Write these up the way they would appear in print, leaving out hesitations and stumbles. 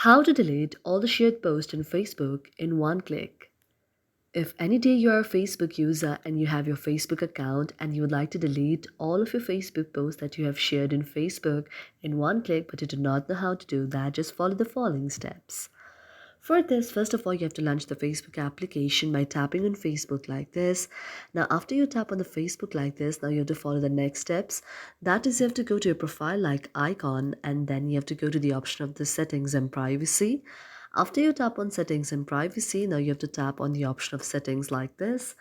How to delete all the shared posts in Facebook in one click. If any day you are a Facebook user and you have your Facebook account and you would like to delete all of your Facebook posts that you have shared in Facebook in one click but you do not know how to do that, just follow the following steps. For this, first of all, you have to launch the Facebook application by tapping on Facebook like this. Now, after you tap on the Facebook like this, now you have to follow the next steps. That is, you have to go to your profile like icon and then you have to go to the option of the settings and privacy. After you tap on settings and privacy, now you have to tap on the option of settings like this.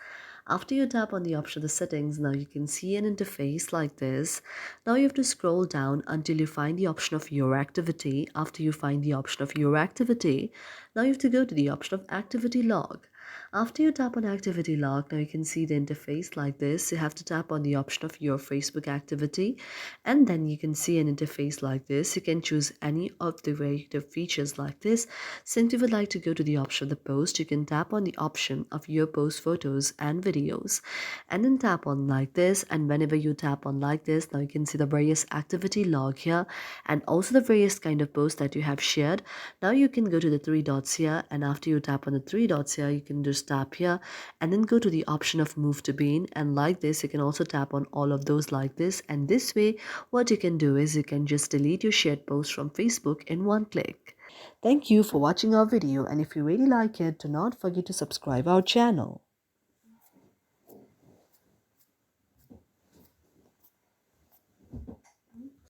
After you tap on the option of the settings, now you can see an interface like this. Now you have to scroll down until you find the option of your activity. After you find the option of your activity, now you have to go to the option of activity log. After you tap on activity log, now you can see the interface like this. You have to tap on the option of your Facebook activity and then you can see an interface like this. You can choose any of the variety of features like this. Since you would like to go to the option of the post, you can tap on the option of your post photos and videos and then tap on like this. And whenever you tap on like this, now you can see the various activity log here and also the various kind of posts that you have shared. Now you can go to the three dots here and after you tap on the three dots here, you can just tap here and then go to the option of move to bin, and like this you can also tap on all of those like this, and this way what you can do is you can just delete your shared post from Facebook in one click. Thank you for watching our video, and if you really like it, do not forget to subscribe our channel.